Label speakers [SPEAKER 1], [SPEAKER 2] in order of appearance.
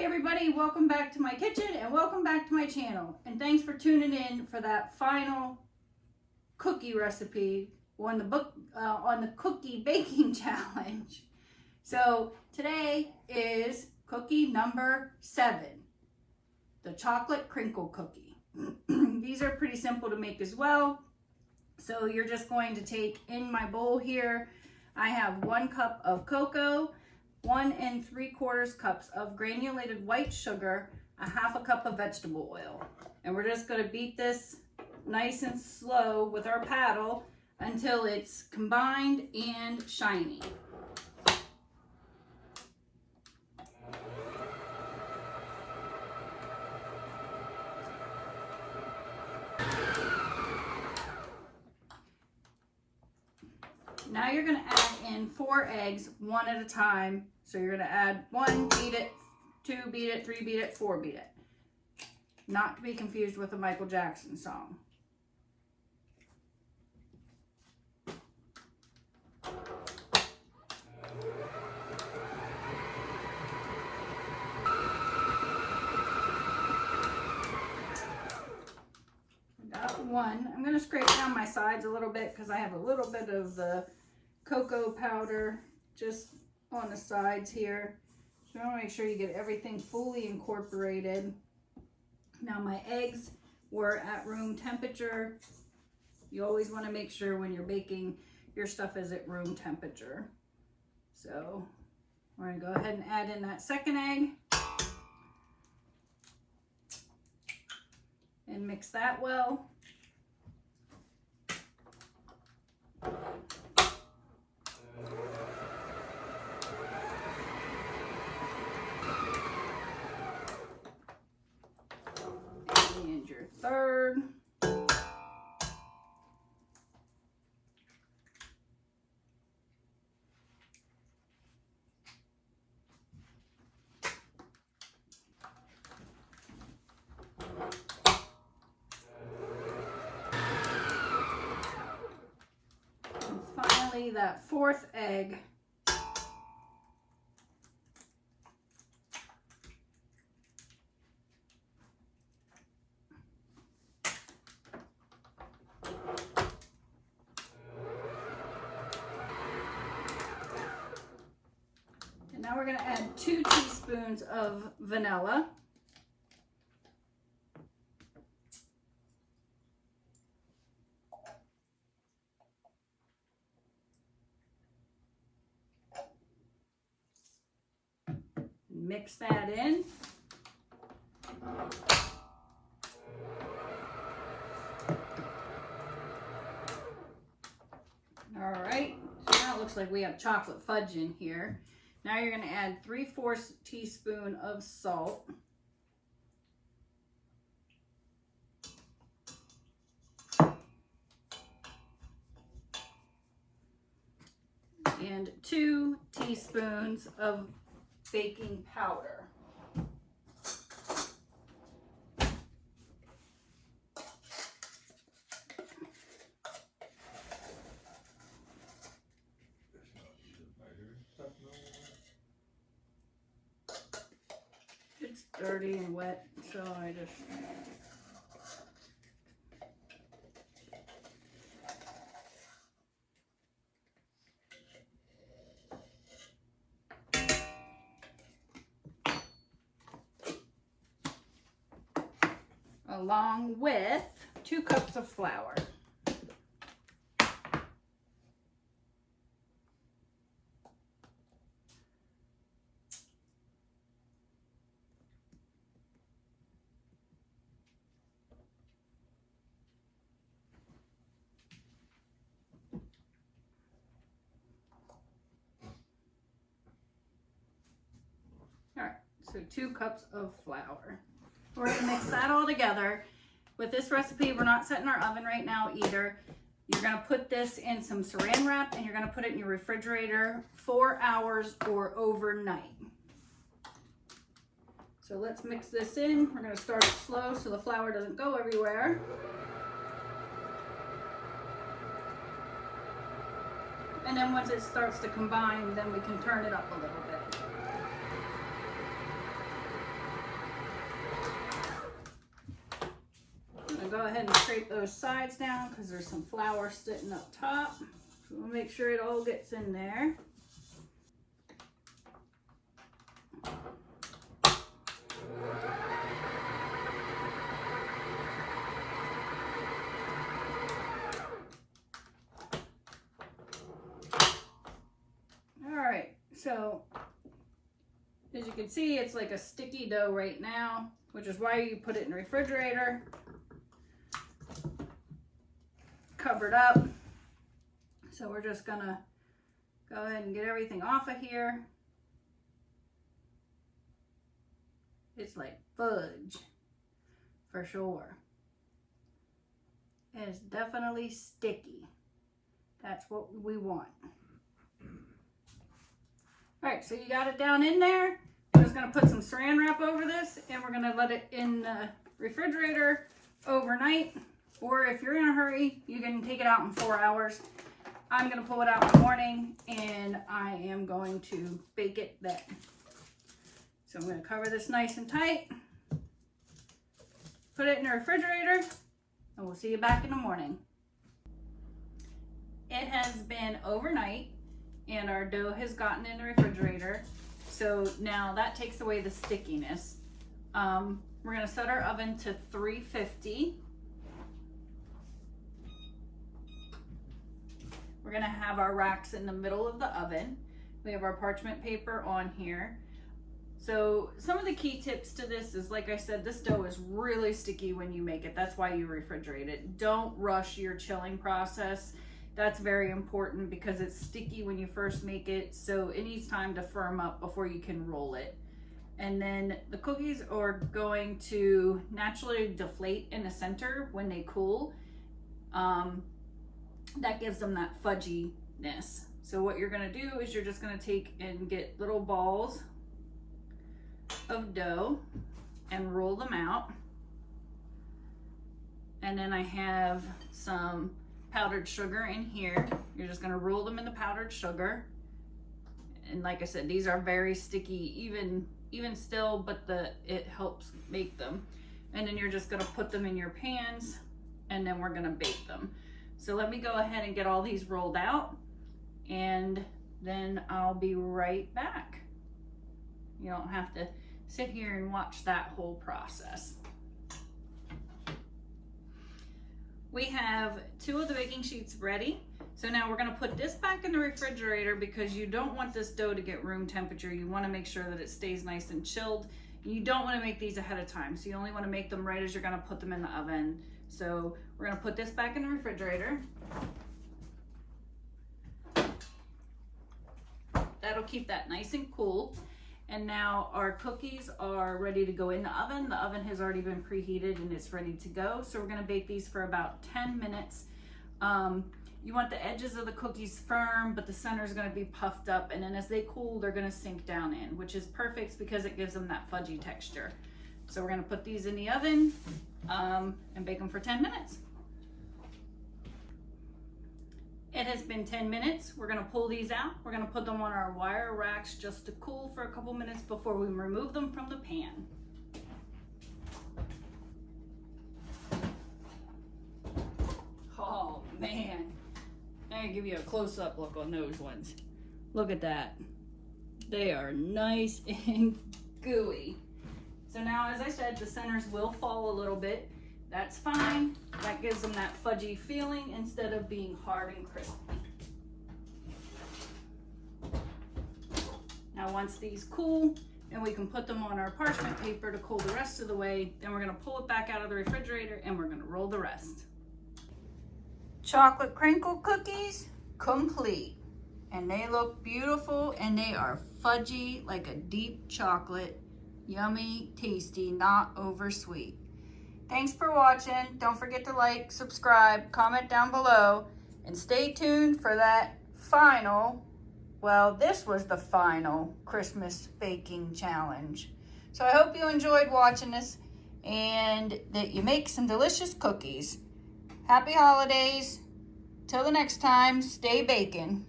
[SPEAKER 1] Hey everybody, welcome back to my kitchen and welcome back to my channel. And thanks for tuning in for that final cookie recipe on the cookie baking challenge. So today is cookie number 7, the chocolate crinkle cookie. These are pretty simple to make as well. So you're just going to take, in my bowl here, I have 1 cup of cocoa, 1 3/4 cups of granulated white sugar, a 1/2 cup of vegetable oil. And we're just going to beat this nice and slow with our paddle until it's combined and shiny. Now you're going to add in 4 eggs, 1 at a time. So you're going to add 1, beat it, 2, beat it, 3, beat it, 4, beat it. Not to be confused with a Michael Jackson song. Got 1. I'm going to scrape down my sides a little bit because I have a little bit of the cocoa powder just on the sides here. So you want to make sure you get everything fully incorporated. Now my eggs were at room temperature. You always want to make sure when you're baking your stuff is at room temperature. So we're going to go ahead and add in that 2nd egg and mix that well. And your 3rd. And finally that 4th egg. Now we're going to add 2 teaspoons of vanilla. Mix that in. All right, so now it looks like we have chocolate fudge in here. Now you're going to add 3/4 teaspoon of salt. And 2 teaspoons of baking powder. It's dirty and wet, so I just... along with 2 cups of flour. All right, so 2 cups of flour. We're going to mix that all together. With this recipe, we're not setting our oven right now either. You're going to put this in some saran wrap and you're going to put it in your refrigerator 4 hours or overnight. So let's mix this in. We're going to start it slow so the flour doesn't go everywhere. And then once it starts to combine, then we can turn it up a little bit. we'll go ahead and scrape those sides down because there's some flour sitting up top. So we'll make sure it all gets in there. Alright, so as you can see, it's like a sticky dough right now, which is why you put it in the refrigerator. Covered up. So we're just gonna go ahead and get everything off of here. It's like fudge for sure. It's definitely sticky. That's what we want. All right, so you got it down in there. I'm just gonna put some saran wrap over this and we're gonna let it in the refrigerator overnight. Or if you're in a hurry, you can take it out in 4 hours. I'm gonna pull it out in the morning and I am going to bake it then. So I'm gonna cover this nice and tight, put it in the refrigerator, and we'll see you back in the morning. It has been overnight and our dough has gotten in the refrigerator. So now that takes away the stickiness. We're gonna set our oven to 350. We're gonna have our racks in the middle of the oven. We have our parchment paper on here. So some of the key tips to this is, like I said, this dough is really sticky when you make it. That's why you refrigerate it. Don't rush your chilling process. That's very important because it's sticky when you first make it. So it needs time to firm up before you can roll it. And then the cookies are going to naturally deflate in the center when they cool. That gives them that fudginess. So what you're gonna do is you're just gonna take and get little balls of dough and roll them out. And then I have some powdered sugar in here. You're just gonna roll them in the powdered sugar. And like I said, these are very sticky, even still, but it helps make them. And then you're just gonna put them in your pans and then we're gonna bake them. So let me go ahead and get all these rolled out and then I'll be right back. You don't have to sit here and watch that whole process. We have 2 of the baking sheets ready. So now we're gonna put this back in the refrigerator because you don't want this dough to get room temperature. You wanna make sure that it stays nice and chilled. You don't wanna make these ahead of time. So you only wanna make them right as you're gonna put them in the oven. So we're gonna put this back in the refrigerator. That'll keep that nice and cool. And now our cookies are ready to go in the oven. The oven has already been preheated and it's ready to go. So we're gonna bake these for about 10 minutes. You want the edges of the cookies firm, but the center is gonna be puffed up. And then as they cool, they're gonna sink down in, which is perfect because it gives them that fudgy texture. So we're gonna put these in the oven and bake them for 10 minutes. It has been 10 minutes. We're gonna pull these out. We're gonna put them on our wire racks just to cool for a couple minutes before we remove them from the pan. Oh man, I'm gonna give you a close-up look on those ones. Look at that. They are nice and gooey. So now, as I said, the centers will fall a little bit. That's fine. That gives them that fudgy feeling instead of being hard and crispy. Now once these cool and we can put them on our parchment paper to cool the rest of the way, then we're gonna pull it back out of the refrigerator and we're gonna roll the rest. Chocolate crinkle cookies, complete. And they look beautiful and they are fudgy like a deep chocolate. Yummy, tasty, not over sweet. Thanks for watching. Don't forget to like, subscribe, comment down below, and stay tuned for that final, well, this was the final Christmas baking challenge. So I hope you enjoyed watching this and that you make some delicious cookies. Happy holidays. Till the next time, stay baking.